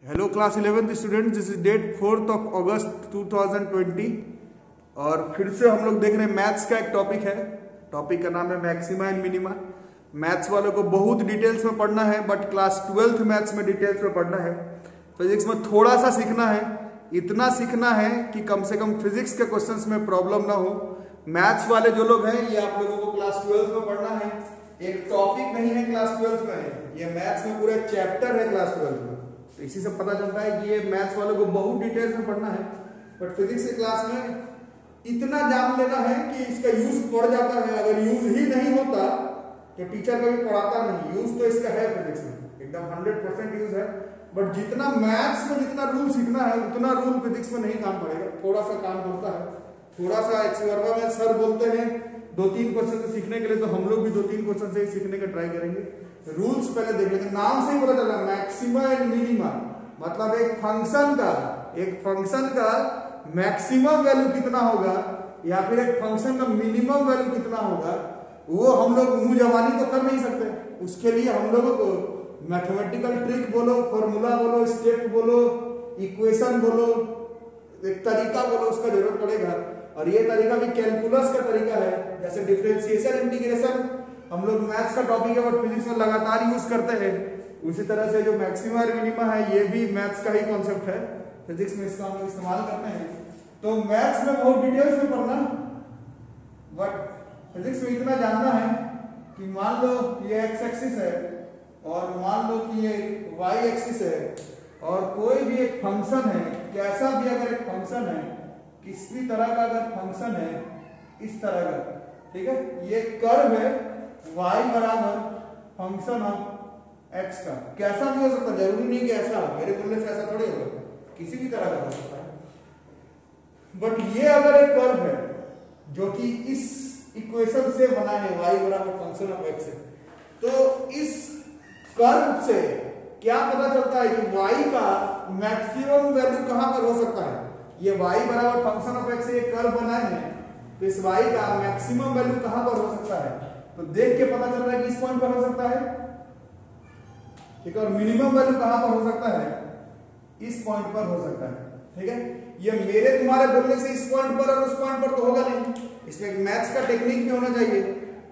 Hello class 11th student, this is date 4th of August 2020 और फिर से हम लोग देख रहे हैं मैथ्स का एक टॉपिक है। टॉपिक का नाम है मैक्सिमा एंड मिनिमा। मैथ्स वालों को बहुत डिटेल्स में पढ़ना है, बट क्लास 12th मैथ्स में डिटेल्स में पढ़ना है। फिजिक्स में थोड़ा सा सीखना है, इतना सीखना है कि कम से कम फिजिक्स के क्वेश्चंस में प्रॉब्लम ना हो। मैथ्स वाले जो लोग हैं, ये आप लोगों को क्लास 12th में पढ़ना है। एक टॉपिक नहीं है क्लास 12th में, ये मैथ्स में पूरा चैप्टर है क्लास 12th में। तो इसी से पता चलता है कि ये मैथ्स वालों को बहुत डिटेल्स में पढ़ना है, बट फिजिक्स की क्लास में इतना जान लेना है कि इसका यूज पड़ जाता है। अगर यूज ही नहीं होता तो टीचर कभी पढ़ाता नहीं। यूज तो इसका है फिजिक्स में, एकदम 100% यूज है, बट जितना मैथ्स में जितना रूल सीखना है उतना रूल फिजिक्स में नहीं काम पड़ेगा, थोड़ा सा काम करता है। थोड़ा सा एक्सवर्बा में सर बोलते हैं 2-3 क्वेश्चन से सीखने के लिए, तो हम लोग भी 2-3 क्वेश्चन से ही सीखने का ट्राई करेंगे। रूल्स पहले देख लेंगे। नाम से ही पता चला मैक्सिमा एंड मिनिमा, मतलब एक फंक्शन का मैक्सिमम वैल्यू कितना होगा या फिर एक फंक्शन का मिनिमम वैल्यू कितना होगा, वो हम लोग मुंह जबानी तो कर नहीं सकते। उसके लिए हम लोगों को मैथमेटिकल ट्रिक बोलो, फॉर्मूला बोलो, स्टेप बोलो, इक्वेशन बोलो, एक तरीका बोलो, उसका जरूरत पड़ेगा। और ये तरीका भी कैलकुलस का तरीका है, जैसे डिफरेंशिएशन, इंटीग्रेशन हम लोग मैथ्स का टॉपिक है बट फिजिक्स में लगातार यूज करते हैं। उसी तरह से जो मैक्सिमा और मिनिमा है, ये भी मैथ्स का ही कॉन्सेप्ट है, फिजिक्स में इसका हम लोग इस्तेमाल करते हैं। तो मैथ्स में बहुत डिटेल्स में पढ़ना, बट फिजिक्स में इतना जानना है कि मान लो ये एक्स एक्सिस है और मान लो कि ये वाई एक्सिस है, और कोई भी एक फंक्शन है, कैसा भी अगर एक फंक्शन है, किसी तरह का अगर फंक्शन है, इस तरह का, ठीक है, ये कर्व है y बराबर फंक्शन ऑफ x का, कैसा भी हो सकता है, जरूरी नहीं कि ऐसा हो, मेरे बोलने से ऐसा थोड़ी होगा, किसी भी तरह का हो सकता है। बट ये अगर एक कर्व है जो कि इस इक्वेशन से बना है, y बराबर फंक्शन ऑफ x है, तो इस कर्व से क्या पता चलता है कि y का मैक्सिमम वैल्यू कहां पर हो सकता है। ये y बराबर फंक्शन ऑफ x से एक कर्व बना है, तो इस y का मैक्सिमम वैल्यू कहां पर हो सकता है, तो देख के पता चल रहा है कि इस पॉइंट पर हो सकता है, ठीक है। और मिनिमम वैल्यू कहां पर हो सकता है, इस पॉइंट पर हो सकता है, ठीक है। ये मेरे तुम्हारे बोलने से इस पॉइंट पर और उस पॉइंट पर तो होगा नहीं, इसमें मैथ्स का टेक्निक भी होना चाहिए।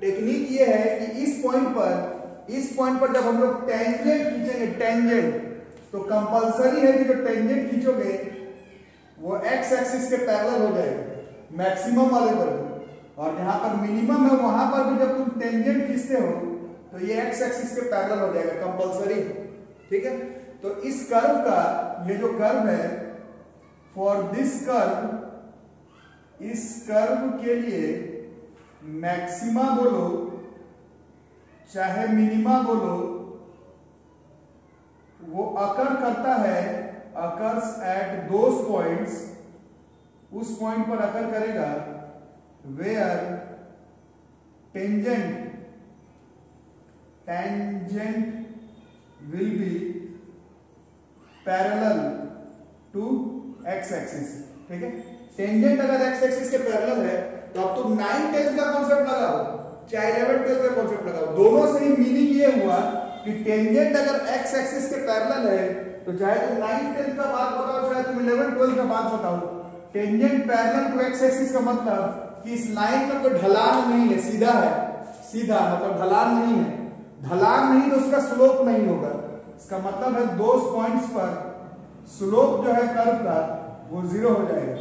टेक्निक ये है कि इस पॉइंट पर जब हम लोग टेंजेंट खींचेंगे, टेंजेंट, तो कंपलसरी है कि जो टेंजेंट खींचोगे वो एक्स एक्सिस के पैरेलल हो जाएगा मैक्सिमम वाले पर भी, और जहां पर मिनिमम है वहां पर भी जब तुम टेंजेंट खींचते हो तो ये एक्स एक्सिस के पैरेलल हो जाएगा, कंपलसरी, ठीक है। तो इस कर्व का, ये जो कर्व है, फॉर दिस कर्व, इस कर्व के लिए मैक्सिमा बोलो चाहे मिनिमा बोलो, वो अकर करता है, अकर्स एट दोस पॉइंट्स, उस पॉइंट पर अकर करेगा where tangent will be parallel to x axis, ठीक है। टेंजेंट अगर x एक्सिस के पैरेलल है तो अब तुम 9-10 का कॉन्सेप्ट लगाओ चाहे 11-12 का कॉन्सेप्ट लगाओ, दोनों से ही मीनिंग ये हुआ कि टेंजेंट अगर x एक्सिस के पैरेलल है तो चाहे तुम 9-10 का बात बताओ चाहे तुम 11-12 का बात बताओ, tangent parallel to x axis का मतलब कि इस लाइन में कोई ढलान नहीं है, सीधा है, सीधा मतलब ढलान नहीं है, ढलान नहीं तो उसका स्लोप नहीं होगा। इसका मतलब है दो पॉइंट्स पर स्लोप जो है कर्व का वो 0 हो जाएगा,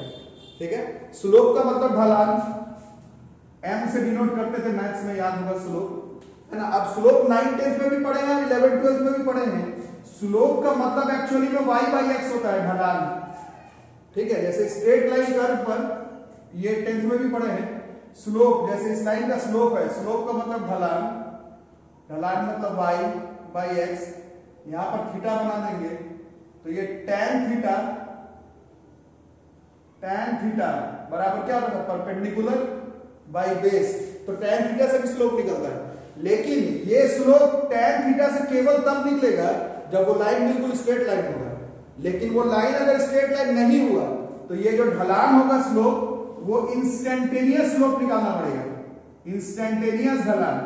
ठीक है। स्लोप का मतलब ढलान, m से डिनोट करते थे मैथ्स में, याद होगा स्लोप, है ना। अब स्लोप 9-10 में भी पढ़े हैं, 11-12 में भी पढ़े हैं। स्लोप का मतलब एक्चुअली में y/x होता है, ढलान, ठीक है। जैसे स्ट्रेट लाइन कर्व पर, ये 10th में भी पढ़े हैं, स्लोप, जैसे इस लाइन का स्लोप है, स्लोप का मतलब ढलान, ढलान मतलब y/x, यहां पर थीटा बना देंगे तो ये tan थीटा बराबर क्या होगा, परपेंडिकुलर बाय बेस, तो tan थीटा से भी स्लोप निकलता है। लेकिन ये स्लोप tan थीटा से केवल तब निकलेगा जब वो लाइन बिल्कुल स्ट्रेट लाइन होगा, लेकिन वो लाइन अगर स्ट्रेट लाइन नहीं हुआ तो ये जो ढलान होगा स्लोप, वो इंस्टेंटेनियस स्लोप निकालना पड़ेगा, इंस्टेंटेनियस ढलान।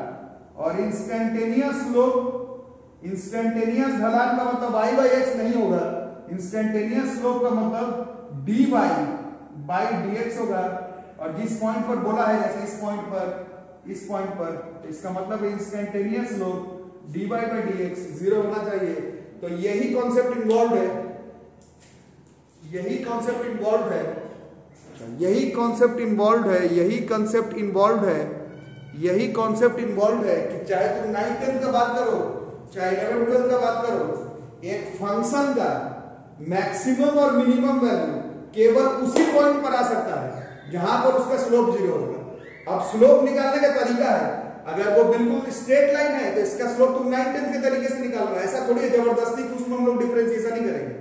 और इंस्टेंटेनियस स्लोप, इंस्टेंटेनियस ढलान का मतलब y/x नहीं होगा, इंस्टेंटेनियस स्लोप का मतलब dy बाई dx होगा, और जिस पॉइंट पर बोला है जैसे इस पॉइंट पर इसका मतलब instantaneous slope dy by dx 0 होना चाहिए। तो यही कॉन्सेप्ट इन्वॉल्व है, यही कॉन्सेप्ट इन्वॉल्व है कि चाहे तुम 9th 10th का बात करो चाहे 11th 12th का बात करो, एक फंक्शन का मैक्सिमम और मिनिमम वैल्यू केवल उसी पॉइंट पर आ सकता है जहां पर उसका स्लोप 0 होगा। अब स्लोप निकालने का तरीका है, अगर वो बिल्कुल स्ट्रेट लाइन है तो इसका स्लोप तुम 9th 10th के तरीके से निकाल लो, ऐसा थोड़ी जबरदस्ती कि उसमें हम लोग डिफरेंशिएशन नहीं करेंगे,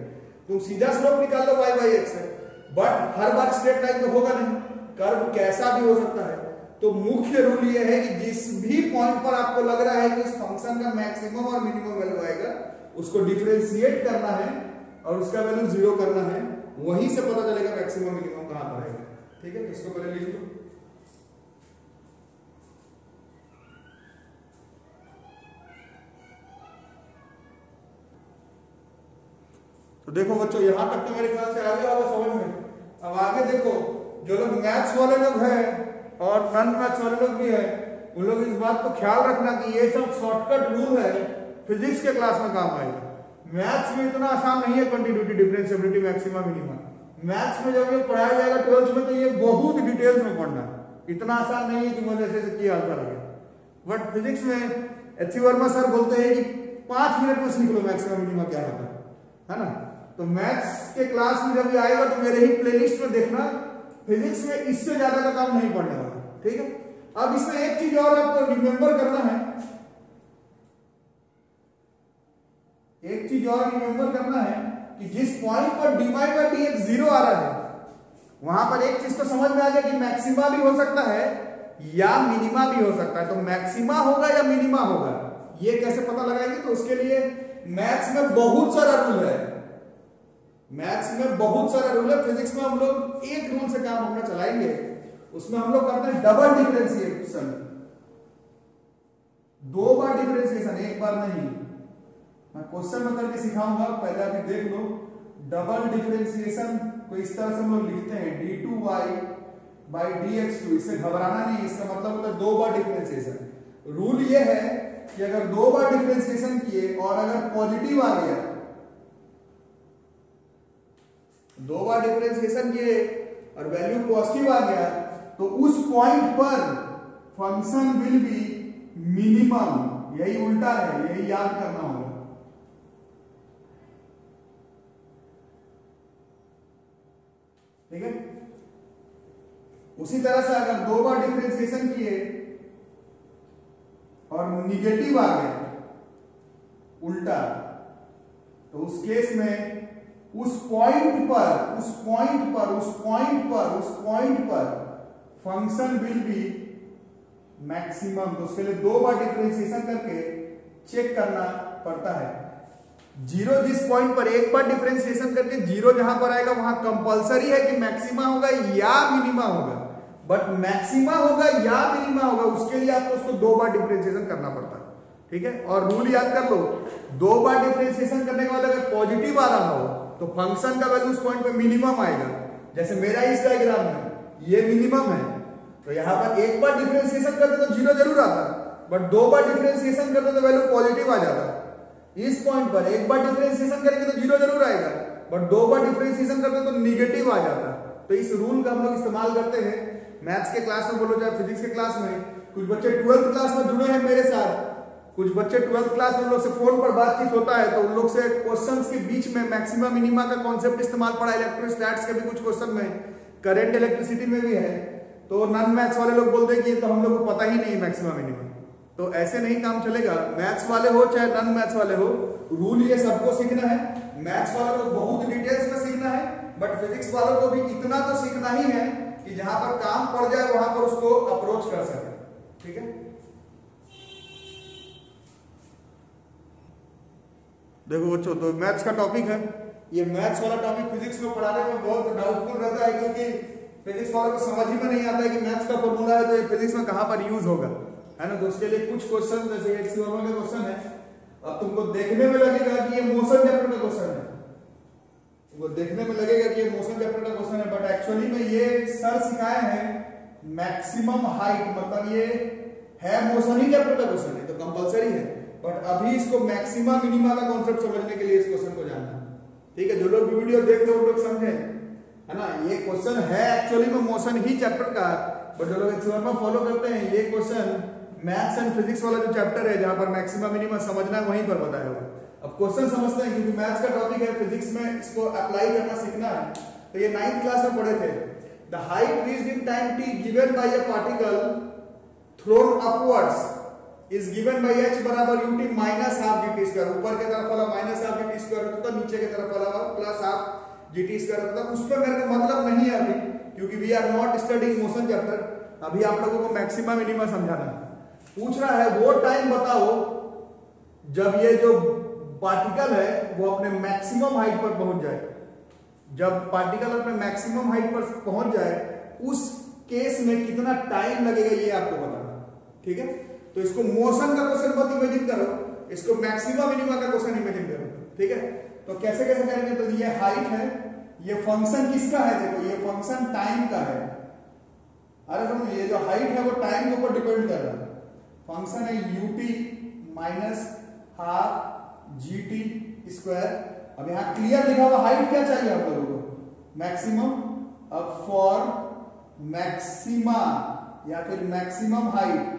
तुम सीधा स्लोप निकाल लो y बाई x है। But her bar straight line तो होगा नहीं, कर्व कैसा भी हो सकता है। तो मुख्य रूल ये है कि जिस भी पॉइंट पर आपको लग रहा है कि इस फंक्शन का मैक्सिमम और मिनिमम वैल्यू आएगा उसको डिफरेंशिएट करना है और उसका वैल्यू 0 करना है, वहीं से पता चलेगा मैक्सिमम मिनिमम कहां पर आएगा। ठीक है, तो इसको पहले लिख लो। तो देखो बच्चों, यहां तक तो मेरे ख्याल से आ गया होगा समझ में। अब आगे देखो, जो लोग मैथ्स वाले लोग हैं और नॉन मैथ्स वाले लोग भी हैं, उन लोग इस बात को ख्याल रखना कि ये सब शॉर्टकट रूल है, फिजिक्स के क्लास में काम आएगा। मैथ्स में इतना आसान नहीं है continuity, differentiability, maxima, minima. Maths में जब ये पढ़ाया जाएगा 12th में तो ये बहुत डिटेल्स में पढ़ना है, इतना आसान नहीं है कि मुझे ऐसे किया आता लगे। बट फिजिक्स में एच वर्मा सर बोलते हैं कि 5 मिनट में सीख लो मैक्सिमा मिनिमा क्या होता है ना। तो मैथ्स के क्लास में जब ये आएगा तो मेरे ही प्लेलिस्ट में देखना, फिजिक्स में इससे ज्यादा का काम नहीं पढ़ने वाला। ठीक है, अब इसमें एक चीज और आपको रिमेंबर करना है, एक चीज और रिमेंबर करना है कि जिस पॉइंट पर dy बाई dx 0 आ रहा है वहां पर एक चीज तो समझ में आ गया कि मैक्सिमा भी हो सकता है या मिनिमा भी हो सकता है। तो मैक्सिमा होगा या मिनिमा होगा ये कैसे पता लगाएंगे? तो उसके लिए मैथ्स में बहुत सारा रूल है, फिजिक्स में हम लोग एक रूल से काम अपना चलाएंगे, उसमें हम लोग करते हैं डबल डिफरेंशिएशन, 2 बार डिफरेंशिएशन, एक बार नहीं। मैं क्वेश्चन में करके सिखाऊंगा, पहले अभी देख लो। डबल डिफरेंशिएशन को इस तरह से हम लोग लिखते हैं d2y बाई dx2, इससे घबराना नहीं, इसका मतलब होता है 2 बार डिफरेंशिएशन। रूल ये है कि अगर 2 बार डिफरेंशिएशन किए और अगर पॉजिटिव आ गया, 2 बार डिफरेंशिएशन किए और वैल्यू पॉजिटिव आ गया, तो उस पॉइंट पर फंक्शन विल बी मिनिमम। यही उल्टा है, यही याद करना होगा। ठीक है, उसी तरह से अगर 2 बार डिफरेंशिएशन किए और निगेटिव आ गया उल्टा, तो उस केस में उस पॉइंट पर फंक्शन विल बी मैक्सिमम। तो उसके लिए 2 बार डिफरेंशिएशन करके चेक करना पड़ता है। 0 जिस पॉइंट पर एक बार डिफरेंशिएशन करके 0 जहां पर आएगा वहां कंपलसरी है कि मैक्सिमा होगा या मिनिमा होगा। बट मैक्सिमा होगा या मिनिमा होगा उसके लिए आपको उसको 2 बार डिफरेंशिएशन करना पड़ता है। ठीक है, और रूल याद कर लो, 2 बार डिफरेंशिएशन करने के बाद अगर पॉजिटिव आ रहा हो तो फंक्शन का वैल्यू उस पॉइंट पे मिनिमम आएगा। जैसे मेरा इस डायग्राम में ये मिनिमम है, तो यहां पर एक बार डिफरेंशिएशन करते तो 0 जरूर आता, बट 2 बार डिफरेंशिएशन करते तो वैल्यू पॉजिटिव आ जाता। इस पॉइंट पर एक बार डिफरेंशिएशन करेंगे तो 0 जरूर आएगा, बट 2 बार डिफरेंशिएशन करते तो निगेटिव आ जाता। तो इस रूल का हम लोग इस्तेमाल करते हैं मैथ्स के क्लास में, बोलो चाहे फिजिक्स के क्लास में। कुछ बच्चे 12th क्लास में जुड़े हैं मेरे साथ, कुछ बच्चे 12th क्लास में उन लोग से फोन पर बातचीत होता है, तो उन लोग से क्वेश्चंस के बीच में मैक्सिमा मिनिमा का कॉन्सेप्ट इस्तेमाल पड़ा। इलेक्ट्रोस्टैट्स के भी कुछ क्वेश्चन में, करंट इलेक्ट्रिसिटी में भी है। तो नॉन मैथ्स वाले लोग बोलते हैं कि ये तो हम लोग को पता ही नहीं मैक्सिमा मिनिमा। तो ऐसे नहीं काम चलेगा, मैथ्स वाले हो चाहे नॉन मैथ्स वाले हो, रूल ये सबको सीखना है। मैथ्स वालों को बहुत डिटेल्स में सीखना है, बट फिजिक्स वालों को भी इतना तो सीखना ही है कि जहां पर काम पड़ जाए वहां पर उसको अप्रोच कर सके। ठीक है, देखो बच्चों, तो मैथ्स का टॉपिक है ये। मैथ्स वाला टॉपिक फिजिक्स में पढ़ाने में बहुत डाउटफुल रहता है, क्योंकि फिजिक्स वालों को समझ ही में नहीं आता है कि मैथ्स का फॉर्मूला है तो ये फिजिक्स में कहां पर यूज होगा, है ना। तो उसके लिए कुछ क्वेश्चन, जैसे एक का क्वेश्चन है, अब तुमको देखने में लगेगा कि ये मोशन चैप्टर का क्वेश्चन है, वो देखने में लगेगा कि ये मोशन चैप्टर का क्वेश्चन है, बट एक्चुअली में ये सर सिखाए हैं मैक्सिमम हाइट, मतलब ये है मोशन ही चैप्टर का क्वेश्चन है तो कंपलसरी है, बट अभी इसको मैक्सिमा मिनिमा का कॉन्सेप्ट समझने के लिए इस क्वेश्चन को जानना है। ठीक है, जो लोग भी वीडियो देख रहे हो लोग समझे है ना, ये क्वेश्चन है एक्चुअली में मोशन ही चैप्टर का, बट जो लोग एक्सपेरिमेंट फॉलो करते हैं ये क्वेश्चन मैथ्स एंड फिजिक्स वाला जो चैप्टर है जहां पर मैक्सिमा मिनिमा समझना है वहीं पर बताया हुआ। अब क्वेश्चन समझते हैं क्योंकि मैथ्स का टॉपिक है, फिजिक्स में इसको अप्लाई करना सीखना है। तो ये 9th क्लास में पढ़े थे। The height reached in time t given by a particle throne upwards is given by h बराबर ut minus half gt square. ऊपर की तरफ वाला माइनस हाफ gt स्क्वायर होता है, नीचे की तरफ वाला प्लस हाफ gt स्क्वायर होता है। उस पर मेरे को मतलब नहीं है अभी, क्योंकि we are not studying motion chapter. अभी आप लोगों को मैक्सिमा मिनिमा समझाना है। पूछ रहा है वो टाइम बताओ जब ये जो पार्टिकल है वो अपने मैक्सिमम हाइट पर पहुंच जाए। जब पार्टिकल अपने मैक्सिमम हाइट पर पहुंच जाए उस केस में कितना टाइम लगेगा ये आपको बताना। ठीक है, तो इसको मोशन का क्वेश्चन मत इमेजिन करो, इसको मैक्सिमा मिनिमा का क्वेश्चन इमेजिन करो। ठीक है, तो कैसे कैसे करेंगे, तो ये हाइट है, ये फंक्शन किसका है, देखो ये फंक्शन टाइम का है। अरे समझो ये जो हाइट है वो टाइम के ऊपर डिपेंड कर रहा है। फंक्शन है ut minus half gt square. अब यहां क्लियर लिखा हुआ हाइट क्या चाहिए आप लोगों को, मैक्सिमम। अब फॉर मैक्सिमा या फिर मैक्सिमम हाइट,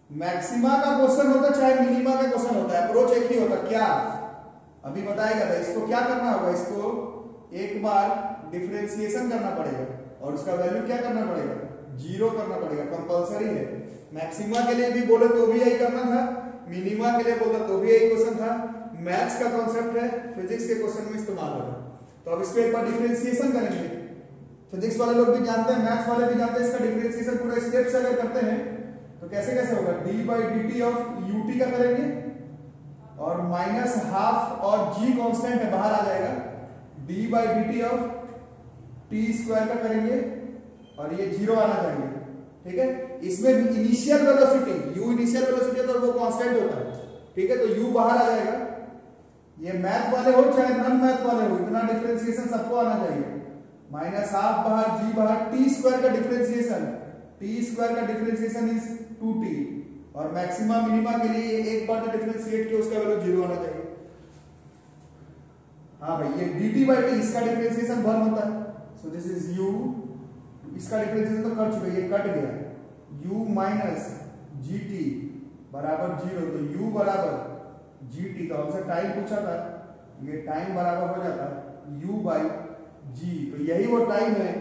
मैक्सिमा का क्वेश्चन होता है चाहे मिनिमा का क्वेश्चन होता है, अप्रोच एक ही होता है। क्या अभी बताएगा था, इसको क्या करना होगा, इसको एक बार डिफरेंशिएशन करना पड़ेगा और उसका वैल्यू क्या करना पड़ेगा, 0 करना पड़ेगा, कंपलसरी है। मैक्सिमा के लिए भी बोले तो भी यही करना था, मिनिमा के लिए बोला तो भी यही क्वेश्चन था। मैथ्स का कॉन्सेप्ट है, फिजिक्स के क्वेश्चन में इस्तेमाल होगा। तो अब इसको एक बार डिफरेंशिएशन करेंगे। फिजिक्स वाले लोग भी जानते हैं, मैथ्स वाले भी जानते हैं, इसका डिफरेंशिएशन पूरा स्टेप से अगर करते हैं तो कैसे कैसे होगा, d/dt ऑफ ut का करेंगे और माइनस हाफ और g कांस्टेंट है बाहर आ जाएगा, d/dt ऑफ t स्क्वायर का करेंगे और ये 0 आना चाहिए। ठीक है, इसमें initial velocity u initial velocity है तो वो कांस्टेंट होता है। ठीक है, तो u बाहर आ जाएगा। ये मैथ वाले हो चाहे नॉन मैथ वाले हो, इतना डिफरेंशिएशन सबको आना चाहिए। माइनस हाफ बाहर, g बाहर, t स्क्वायर का डिफरेंशिएशन, t स्क्वायर का डिफरेंशिएशन इज 2t और मैक्सिमा मिनिमा के लिए एक बार डिफरेंशिएट किया उसका वैल्यू 0 आना चाहिए। हाँ भाई, ये dt/t इसका डिफरेंशिएशन 1 होता है, सो दिस इज u, इसका डिफरेंशिएशन तो कर चुके, ये कट गया, u माइनस gt बराबर 0, तो u बराबर gt, तो हमसे टाइम पूछा था, ये टाइम बराबर हो जाता u बाई g। तो यही वो टाइम है,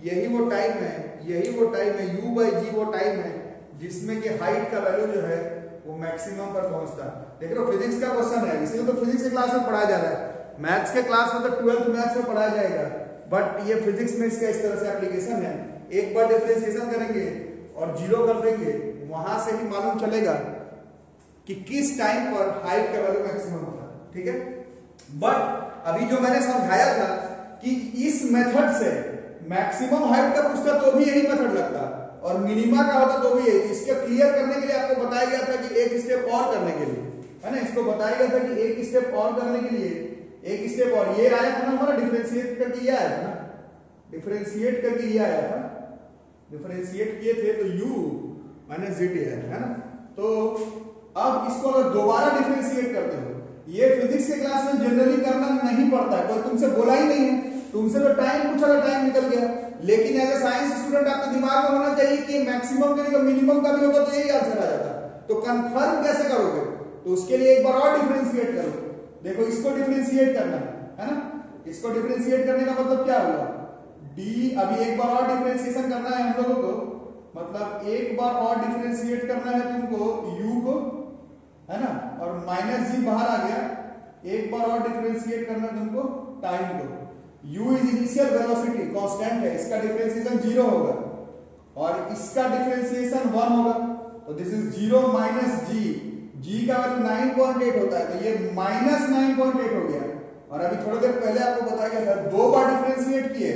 यही वो टाइम है, यही वो टाइम है, u बाई g वो टाइम है जिसमें कि हाइट का वैल्यू जो है वो मैक्सिमम पर पहुंचता है। देख लो फिजिक्स का क्वेश्चन है, इसलिए तो फिजिक्स के क्लास में पढ़ाया जा रहा है। मैथ्स के क्लास में तो 12th मैथ्स में पढ़ाया जाएगा, बट ये फिजिक्स में इसका इस तरह से एप्लीकेशन है। एक बार डिफरेंशिएशन करेंगे और 0 कर देंगे, वहां से ही मालूम चलेगा कि किस टाइम पर हाइट का वैल्यू मैक्सिमम होता है। ठीक है, बट अभी जो मैंने समझाया था कि इस मेथड से मैक्सिमम हाइट का पूछता तो भी यही मेथड लगता और मिनिमा का होता तो भी यही। इसके क्लियर करने के लिए आपको बताया गया था कि एक स्टेप और करने के लिए, है ना, इसको बताया गया था कि एक स्टेप और करने के लिए एक स्टेप और, ये आया था ना हमारा डिफरेंशिएट करके, ये आया था ना, डिफरेंशिएट करके ये आया था, डिफरेंशिएट किए थे तो u माइनस gt है ना। तो अब इसको अगर दोबारा डिफरेंशिएट करते हो, ये फिजिक्स के क्लास में जनरली करना नहीं पड़ता है, कोई तुमसे बोला ही नहीं है, तुमसे तो टाइम पूछा था, टाइम निकल गया। लेकिन एज ए साइंस स्टूडेंट आपके दिमाग में होना चाहिए कि मैक्सिमम के लिए मिनिमम का भी होगा तो यही आंसर आ जाता। तो कंफर्म कैसे करोगे, तो उसके लिए एक बार और डिफरेंशिएट करो। देखो इसको डिफरेंशिएट करना है ना, इसको डिफरेंशिएट करने का मतलब क्या हुआ, d, अभी एक बार और डिफरेंशिएशन करना है हम लोगों को, मतलब एक बार और डिफरेंशिएट करना है तुमको u को, है ना, और माइनस g बाहर आ गया, एक बार और डिफरेंशिएट करना है तुमको टाइम को। u is initial velocity, constant है, इसका डिफरेंशिएशन 0 होगा और इसका डिफरेंशिएशन 1 होगा, तो this is 0 minus g, g का वैल्यू 9.8 होता है, तो ये माइनस 9.8 हो गया। और अभी थोड़ी देर पहले आपको बताया गया था 2 बार डिफरेंशिएट किए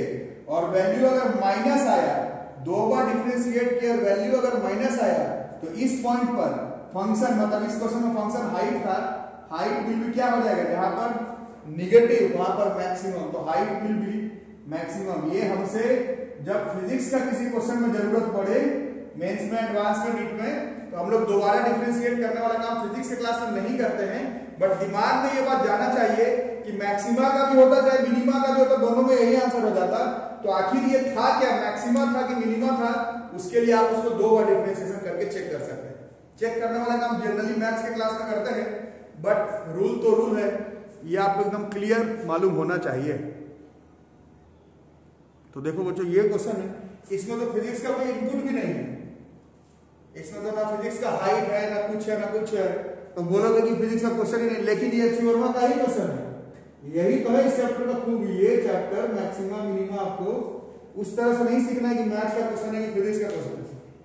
और वैल्यू अगर माइनस आया, 2 बार डिफरेंशिएट किए और वैल्यू अगर माइनस आया, तो इस पॉइंट पर फंक्शन, मतलब इस क्वेश्चन में फंक्शन हाइट था, हाइट विल भी क्या हो जाएगा, जहां पर निगेटिव, वहां पर मैक्सिमम, तो हाइट विल बी मैक्सिमम। ये हमसे जब फिजिक्स का किसी क्वेश्चन में जरूरत पड़े, मेंस में, एडवांस में, नीट में, तो हम लोग दोबारा डिफरेंशिएट करने वाला काम फिजिक्स के क्लास में नहीं करते हैं। बट दिमाग में ये बात जाना चाहिए कि मैक्सिमा का भी होता चाहे मिनिमा का भी होता, दोनों में यही आंसर हो जाता। तो आखिर ये था क्या, मैक्सिमा था कि मिनिमा था, उसके लिए आप उसको दो बार डिफरेंशिएशन करके चेक कर सकते हैं। चेक करने वाला काम जनरली मैथ्स के क्लास में करते हैं, बट रूल तो रूल है, ये आपको एकदम क्लियर मालूम होना चाहिए। तो देखो बच्चों, ये क्वेश्चन है, इसमें तो फिजिक्स का कोई इनपुट भी नहीं है, इसमें तो ना फिजिक्स का हाइट है, ना कुछ है, ना कुछ है, तो बोलोगे कि फिजिक्स का क्वेश्चन ही नहीं। लेकिन ये थ्योरम का ही क्वेश्चन है, यही तो है इस चैप्टर का खूबी। ये चैप्टर मैक्सिमा मिनिमा आपको उस तरह से नहीं सीखना है कि मैथ्स का क्वेश्चन है कि फिजिक्स का क्वेश्चन है।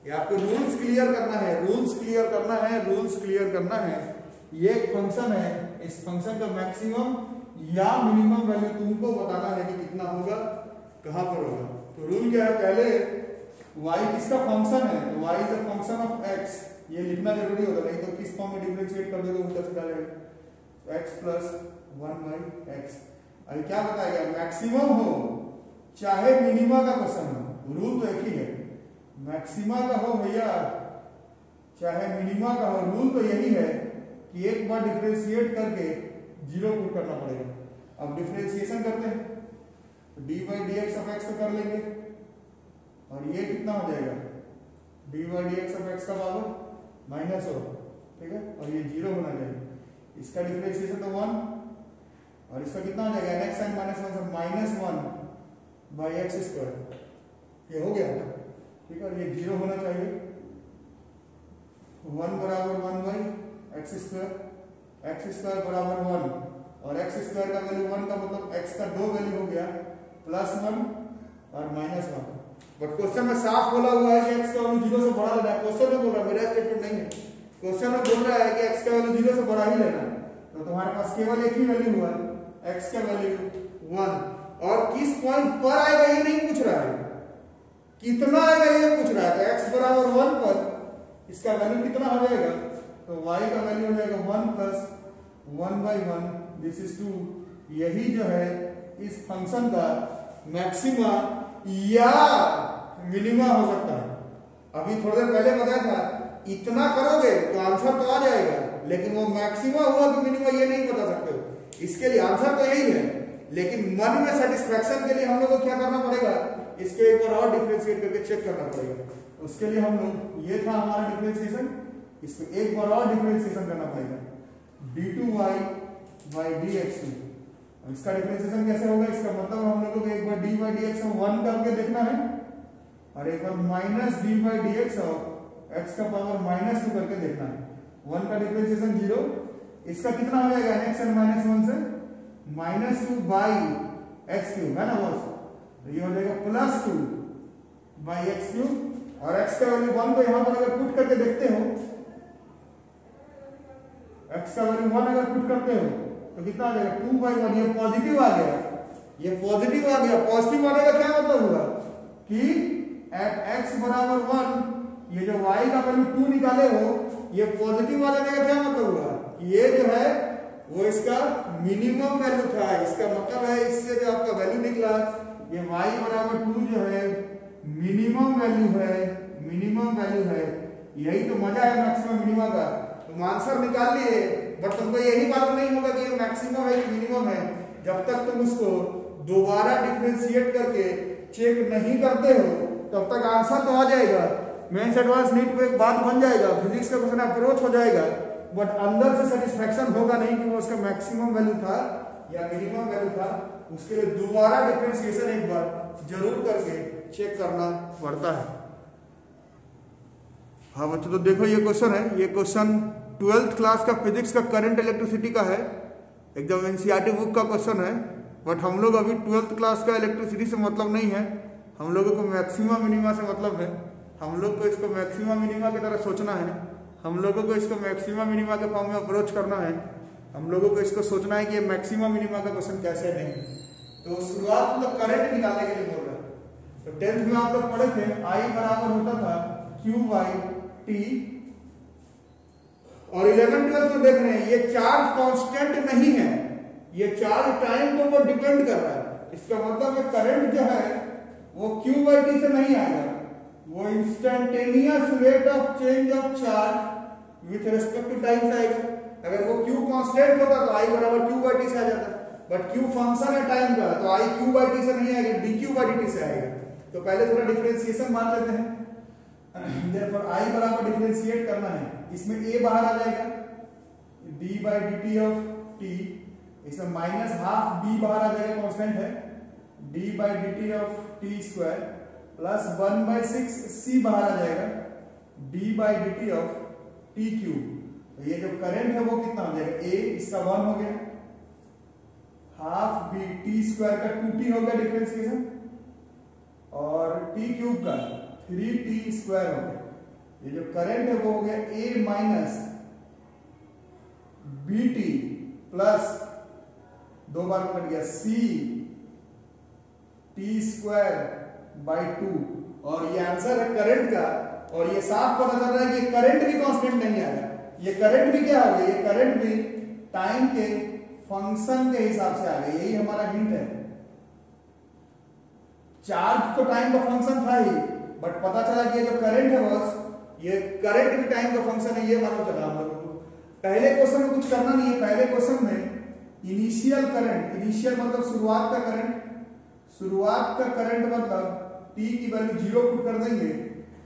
ये आपको रूल्स क्लियर करना है, रूल्स क्लियर करना है, रूल्स क्लियर करना है। ये एक फंक्शन है, इस फंक्शन का मैक्सिमम या मिनिमम वैल्यू तुमको बताना है कि कितना होगा, कहां पर होगा। तो रूल क्या है, पहले y किसका फंक्शन है, तो y is a function of x, ये लिखना जरूरी होगा, नहीं तो किस फॉर्म में डिफरेंशिएट कर दोगे उल्टा सीधा रहेगा। तो x प्लस 1/x। अरे क्या बताया गया, मैक्सिमम हो चाहे मिनिमा का क्वेश्चन हो, रूल तो एक ही है, मैक्सिमा का हो भैया चाहे मिनिमा का हो, रूल तो यही है कि एक बार डिफरेंशिएट करके जीरो पुट करना पड़ेगा। अब डिफरेंशिएशन करते हैं, तो d/dx ऑफ x तो कर लेंगे, और ये कितना हो जाएगा, d/dx ऑफ x का पावर माइनस हो, ठीक है, और ये जीरो होना चाहिए। इसका डिफरेंशिएशन तो 1, और इसका कितना हो जाएगा, x sin -1 -1/x², ये हो गया, ठीक है, और ये जीरो होना चाहिए। 1 बराबर 1/x², x² बराबर 1, और x² का वैल्यू 1 का मतलब x का दो वैल्यू हो गया, +1 और -1। बट क्वेश्चन में साफ बोला हुआ है कि x का वैल्यू 0 से बड़ा लेना है। क्वेश्चन में बोल रहा है, मेरा स्टेटमेंट नहीं है, क्वेश्चन में बोल रहा है कि x का वैल्यू 0 से बड़ा ही लेना है। तो तुम्हारे पास केवल एक ही वैल्यू हुआ, x का वैल्यू 1, और किस पॉइंट पर आएगा ये नहीं पूछ रहा है, कितना आएगा ये पूछ रहा है। तो x बराबर 1 पर इसका वैल्यू कितना हो जाएगा, तो y का वैल्यू हो जाएगा 1 + 1/1, दिस इज 2। यही जो है इस फंक्शन का मैक्सिमा या मिनिमा हो सकता है। अभी थोड़ी देर पहले बताया था, इतना करोगे तो आंसर तो आ जाएगा, लेकिन वो मैक्सिमा हुआ कि मिनिमा ये नहीं बता सकते हो। इसके लिए आंसर तो यही है, लेकिन मन में सेटिस्फैक्शन के लिए हम लोग को क्या करना पड़ेगा, इसके एक बार और डिफरेंशिएट करके चेक करना पड़ेगा। उसके लिए हम लोग, ये था हमारा डिफरेंशिएशन, इसको एक बार और डिफरेंशिएशन करना पड़ेगा, d2y/dx2। इसका डिफरेंशिएशन कैसे होगा, इसका मतलब हम लोगों को एक बार d/dx को 1 करके देखना है, और एक बार -d/dx और x का पावर -2 करके देखना है। 1 का डिफरेंशिएशन 0, इसका कितना हो जाएगा, x n -1 से -2/x³ है ना बॉस, तो ये हो जाएगा +2/x³, और x का वैल्यू 1 को यहां पर अगर पुट करके देखते हो, x का वैल्यू 1 अगर पुट करते हो तो कितना आ जाएगा, 2/1। ये पॉजिटिव आ गया, ये पॉजिटिव आ गया। पॉजिटिव आने का क्या मतलब हुआ कि एट x बराबर 1 ये जो y का वैल्यू 2 निकाले हो, ये पॉजिटिव आ जाने का क्या मतलब हुआ, ये जो है वो इसका मिनिमम वैल्यू था। इसका मतलब है इससे जो आपका वैल्यू निकला, ये y बराबर 2 जो है मिनिमम वैल्यू है, मिनिमम वैल्यू है। यही तो मजा है मैक्सिमम मिनिमम का। तुम आंसर निकाल लिए, बट तुमको यही मालूम नहीं होगा कि ये मैक्सिमम है कि मिनिमम है, जब तक तुम उसको दोबारा डिफरेंशिएट करके चेक नहीं करते हो, तब तक आंसर तो आ जाएगा, मेंस एडवांस नीट में एक बात बन जाएगा, फिजिक्स का क्वेश्चन अप्रोच हो जाएगा, बट अंदर से सेटिस्फैक्शन होगा नहीं कि वो उसका मैक्सिमम वैल्यू था या मिनिमम वैल्यू था। उसके लिए दोबारा डिफरेंशिएशन एक बार जरूर करके चेक करना पड़ता है। हाँ बच्चों, तो देखो ये क्वेश्चन है, ये क्वेश्चन 12th क्लास का फिजिक्स का करंट इलेक्ट्रिसिटी का है, एकदम एनसीईआरटी बुक का क्वेश्चन है। बट हम लोग अभी 12th क्लास का इलेक्ट्रिसिटी से मतलब नहीं है, हम लोगों को मैक्सिमा मिनिमा से मतलब है। हम लोग को इसको मैक्सिमा मिनिमा की तरह सोचना है, हम लोगों को इसको मैक्सिमा मिनिमा के फॉर्म में अप्रोच करना है, हम लोगों को इसको सोचना है कि ये मैक्सिमा मिनिमा का क्वेश्चन कैसे नहीं। तो शुरुआत मतलब करंट निकालने के लिए बोल रहा है। तो 10th में आप लोग पढ़े थे I बराबर होता था Q/T, और 11th 12th में देख रहे हैं ये चार्ज कांस्टेंट नहीं है, ये चार्ज टाइम के ऊपर डिपेंड कर रहा है। इसका मतलब है करंट जो है वो Q by T से नहीं आएगा, वो instantaneous rate of change of charge with respect to time से आएगा। अगर वो Q कांस्टेंट होता तो I बराबर Q by T से आ जाता, बट Q फंक्शन है टाइम का, तो I Q by T से नहीं आएगा, dQ by dt से आएगा। तो पहले थोड़ा डिफरेंशिएशन मान लेते हैं। Therefore I बराबर डिफरेंशिएट करना है, इसमें A बाहर आ जाएगा, d by dt of t, इसमें माइनस हाफ b बाहर आ जाएगा, कांस्टेंट है, d by dt of t square plus 1/6 c बाहर आ जाएगा, d by dt of t cube. तो ये जो करंट है वो कितना हो जाएगा, a इसका 1 हो गया, हाफ b t स्क्वायर का 2t हो गया डिफरेंशिएशन, और t क्यूब का 3t स्क्वायर हो गया। ये जो करंट है वो हो गया a minus bt plus 2 bar cut गया c t स्क्वायर बाई 2, और ये आंसर है करंट का। और ये साफ पता चल रहा है कि करंट भी कांस्टेंट नहीं आया, ये करंट भी क्या हो गया, ये करंट भी टाइम के फंक्शन के हिसाब से आ गया। यही हमारा हिंट है। चार्ज तो टाइम का फंक्शन था ही, बट पता चला कि ये जो करंट है बस ये करंट भी टाइम का फंक्शन है, ये मालूम चला हम लोगों को। पहले क्वेश्चन में कुछ करना नहीं है, पहले क्वेश्चन में इनिशियल करंट, इनिशियल मतलब शुरुआत का करंट, शुरुआत का करंट मतलब t की वैल्यू 0 पुट कर देंगे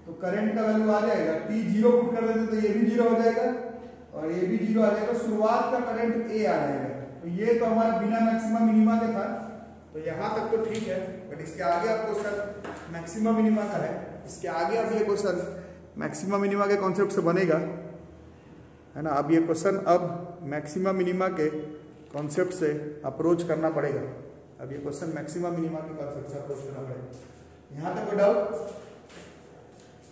तो करंट का वैल्यू आ जाएगा, t 0 पुट कर देंगे तो ये भी 0 हो जाएगा और ये भी 0 आ जाएगा, शुरुआत का करंट a आ जाएगा। तो ये तो हमारा बिना मैक्सिमम मिनिमा के था, तो यहां तक तो ठीक है, बट इसके आगे अब क्वेश्चन मैक्सिमम मिनिमा का है। इसके आगे अब ये क्वेश्चन मैक्सिमम मिनिमा के कॉन्सेप्ट से बनेगा, है ना। अब ये क्वेश्चन अब मैक्सिमम मिनिमा के कॉन्सेप्ट से अप्रोच करना पड़ेगा। अब ये क्वेश्चन मैक्सिमम मिनिमा के कॉन्सेप्ट से अप्रोच करना पड़ेगा। यहां तक कोई डाउट?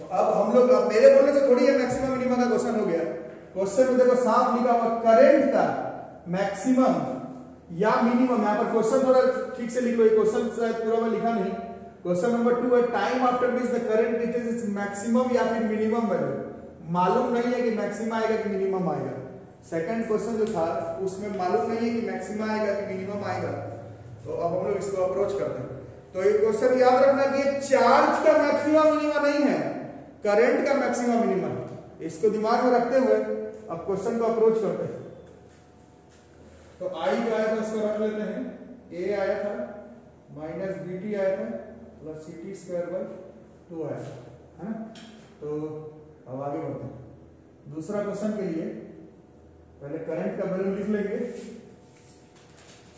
तो अब हम लोग, अब मेरे बोलने से थोड़ी ये मैक्सिमम मिनिमा का क्वेश्चन हो गया। क्वेश्चन में देखो साफ लिखा हुआ करंट का मैक्सिमम या मिनिमम, यहाँ पर क्वेश्चन थोड़ा ठीक से लिख लो, ये क्वेश्चन शायद पूरा में लिखा नहीं। क्वेश्चन नंबर 2 है time after which the current reaches its maximum या फिर मिनिमम वैल्यू। मालूम नहीं है कि मैक्सिमम आएगा कि मिनिमम आएगा। सेकंड क्वेश्चन जो था उसमें मालूम नहीं है कि मैक्सिमम आएगा कि मिनिमम आएगा। तो अब हम लोग इसको अप्रोच करते हैं। तो ये क्वेश्चन याद रखना कि चार्ज का मैक्सिमम मिनिमम नहीं है, करंट का मैक्सिमम मिनिमम है। इसको दिमाग में रखते हुए अब क्वेश्चन को अप्रोच करते हैं। तो आई जो आया था उसको रख लेते हैं, ए आया था माइनस बी टी आया था plus C T square by 2 आया था, है ना। तो अब आगे बढ़ते हैं। दूसरा क्वेश्चन के लिए पहले करंट का वैल्यू लिख लेंगे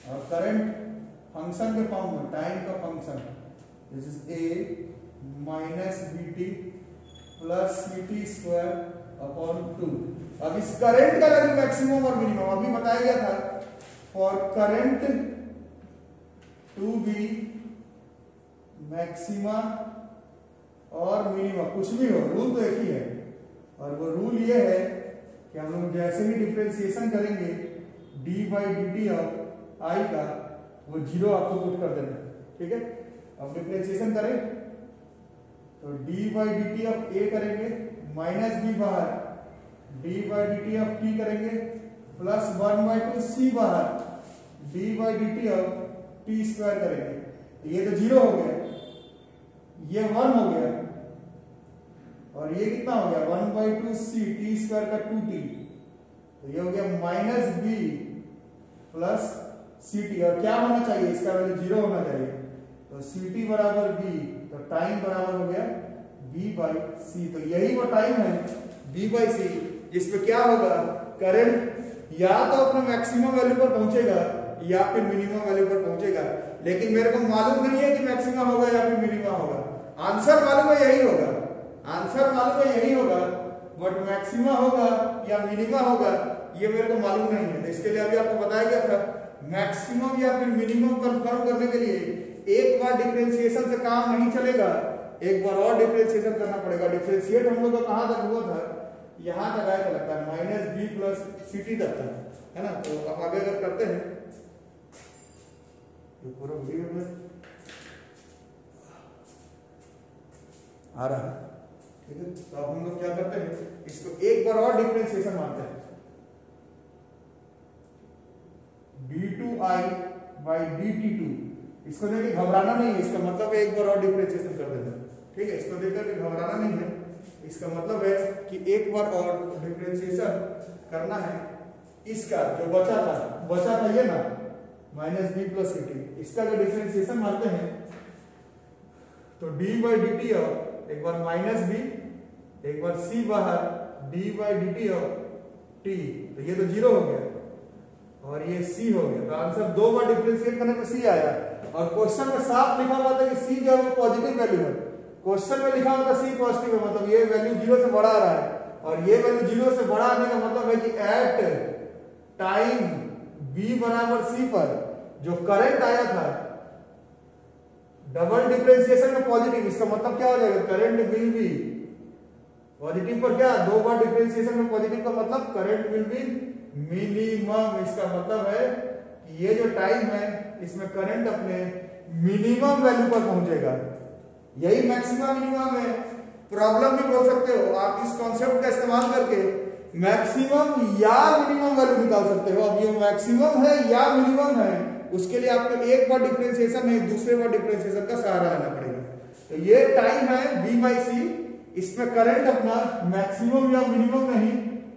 और करंट फंक्शन के फॉर्म में, टाइम का function, this is A minus B T plus C T square upon 2। अब इस करंट का वैल्यू मैक्सिमम और मिनिमम अभी बताया गया था, for current to be maxima और मिनिमा, कुछ भी हो, रूल तो एक ही है। और वो रूल ये है कि हम लोग जैसे ही डिफरेंशिएशन करेंगे d by d t of i का, वो 0 आपको पुट कर देना, ठीक है। अब डिफरेंशिएशन करें तो d by d t of a करेंगे, माइनस b बाहर, d by d t of t करेंगे प्लस 1/2 c बाहर, d by d t of t square करेंगे। ये तो 0 हो गया, ये 1 हो गया और ये कितना हो गया 1/2 c t स्क्वायर का 2t, तो ये हो गया minus b plus C T. और क्या होना चाहिए, इसका वैल्यू 0 होना चाहिए। तो सी टी बराबर b, तो टाइम बराबर हो गया b बाई सी। तो यही वो टाइम है b बाई सी जिसमें क्या होगा, करंट या तो अपने मैक्सिमम वैल्यू पर पहुंचेगा या फिर मिनिमम वैल्यू पर पहुंचेगा। लेकिन मेरे को मालूम नहीं है कि मैक्सिमम होगा या फिर मिनिमम होगा। आंसर मालूम है यही होगा, आंसर मालूम है यही होगा, बट मैक्सिमम होगा या मिनिमम होगा ये मेरे को मालूम नहीं है। तो इसके लिए अभी आपको बताया गया था, मैक्सिमम या फिर मिनिमम कंफर्म करने के लिए एक बार डिफरेंशिएशन से काम नहीं चलेगा, एक बार और डिफरेंशिएशन करना पड़ेगा। डिफरेंशिएट हम लोग का कहां तक हुआ था, यहां तक आया था लगता है, minus B plus C T तक था, है ना। तो अब आगे अगर करते हैं तो पूरा वीडियो में आ रहा है, ठीक है। तो अब हम लोग क्या करते हैं, इसको एक बार और डिफरेंशिएशन मारते हैं। d2 dy/dt2। इसको देखिए घबराना नहीं है, इसका मतलब है एक बार और डिफरेंशिएशन कर देना, ठीक है। इसको देखकर के घबराना नहीं है, इसका मतलब है कि एक बार और डिफरेंशिएशन करना है। इसका जो बचा था ये ना -b + ct, इसका जो डिफरेंशिएशन मारते हैं तो dy/dt और एक बार -b, एक बार c बाहर dy/dt और t, तो ये तो 0 हो गया और ये c हो गया। तो आंसर 2 बार डिफरेंशिएट करने पे c आया। और क्वेश्चन में साफ लिखा हुआ था कि c जो है वो पॉजिटिव वैल्यू है। क्वेश्चन में लिखा हुआ था c पॉजिटिव है, मतलब ये वैल्यू 0 से बड़ा आ रहा है, और ये वैल्यू 0 से बड़ा आने का मतलब है कि एट टाइम b बराबर c पर जो करंट आया था डबल डिफरेंशिएशन में पॉजिटिव, इसका मतलब क्या हो जाएगा, करंट विल बी पॉजिटिव पर क्या 2 बार डिफरेंशिएशन में पॉजिटिव का मतलब करंट विल बी मिनिमम। इसका मतलब है कि ये जो टाइम है इसमें करंट अपने मिनिमम वैल्यू पर पहुंचेगा, यही मैक्सिमम मिनिमम है। प्रॉब्लम भी बोल सकते हो आप, इस कॉन्सेप्ट का इस्तेमाल करके मैक्सिमम या मिनिमम वैल्यू निकाल सकते हो। अब ये मैक्सिमम है या मिनिमम है, उसके लिए आपको एक बार डिफरेंशिएशन नहीं दूसरे बार डिफरेंशिएशन का सहारा लेना पड़ेगा। तो ये टाइम है v/c, इसमें करंट अपना मैक्सिमम या मिनिमम नहीं,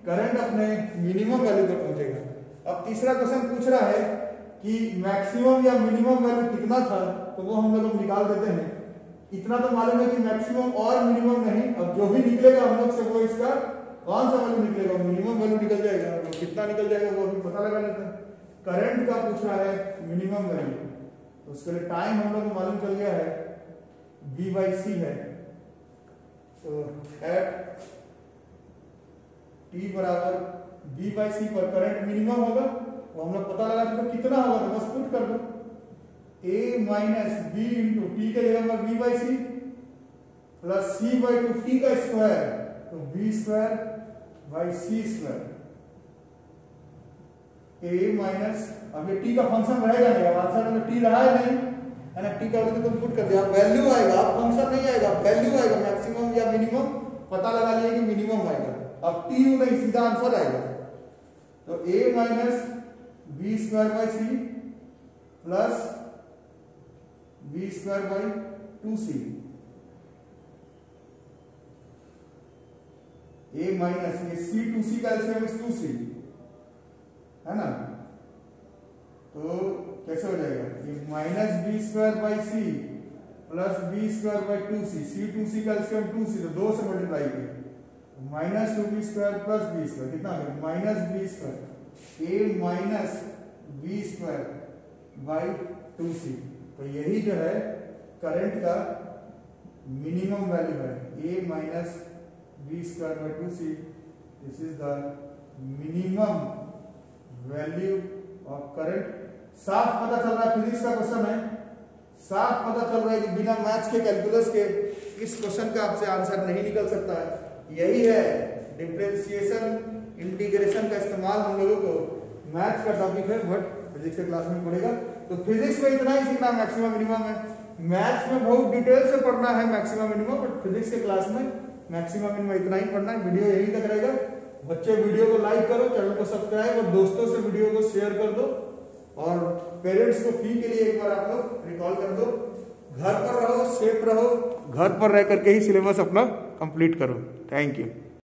करंट अपने मिनिमम वैल्यू पर पहुंचेगा। अब तीसरा क्वेश्चन पूछ रहा है कि मैक्सिमम या मिनिमम वैल्यू कितना था, तो वो हम लोग निकाल देते हैं। इतना तो मालूम है कि मैक्सिमम और मिनिमम नहीं, अब जो भी निकलेगा हम लोग से वो इसका कौन सा वैल्यू निकलेगा, मिनिमम वैल्यू निकल जाएगा। वो कितना निकल जाएगा वो अभी पता लगा लेते हैं। करंट का पूछ रहा है मिनिमम वैल्यू, तो उसके लिए टाइम हम लोग को मालूम चल गया है v/c है, तो एट t बराबर v/c पर करंट मिनिमम होगा, तो हम लोग पता लगा चुके कितना होगा, तो बस पुट कर दो a - b × t के जगह पर v/c प्लस c/2 t का स्क्वायर, तो v²/c²। a माइनस, अब ये t का फंक्शन रहेगा नहीं, अब आंसर में t रहा है नहीं है ना, t का तो तुम पुट कर दिया, वैल्यू आएगा, अब फंक्शन नहीं आएगा, वैल्यू आएगा, मैक्सिमम या मिनिमम पता लगा लिया कि मिनिमम आएगा, अब t नहीं सीधा आंसर आएगा। तो a minus v²/c plus v²/2c, a minus ये c2c का एलसीएम 2c है ना, तो कैसे हो जाएगा, ये -b²/c प्लस b²/2c, c2c का एलसीएम 2c, तो 2 से मल्टीप्लाई किया, -2b² प्लस b², कितना आ गया -b², a -b²/2c। तो यही जो है करंट का मिनिमम वैल्यू है, a -b²/2c, this is the minimum value of current. साफ पता चल रहा है, फिजिक्स का क्वेश्चन है, साफ पता चल रहा है कि बिना मैथ्स के कैलकुलस के इस क्वेश्चन का आपसे आंसर नहीं निकल सकता है। यही है डिफरेंशिएशन इंटीग्रेशन का इस्तेमाल हम लोगों को, मैथ्स का टॉपिक है बट फिजिक्स के क्लास में पढ़ेगा। तो फिजिक्स में इतना ही सीखना, मैक्सिमम मिनिमम है, मैथ्स में बहुत डिटेल से पढ़ना है मैक्सिमम मिनिमम, बट फिजिक्स के क्लास में मैक्सिमम मिनिमम इतना ही पढ़ना है। वीडियो यहीं तक रहेगा। बच्चे वीडियो को लाइक करो, चैनल को सब्सक्राइब और दोस्तों से वीडियो को शेयर कर दो, और पेरेंट्स को फी के लिए एक बार आप लोग रिकॉल कर दो। घर पर रहो, सेफ रहो, घर पर रह करके ही सिलेबस अपना कंप्लीट करो। Thank you.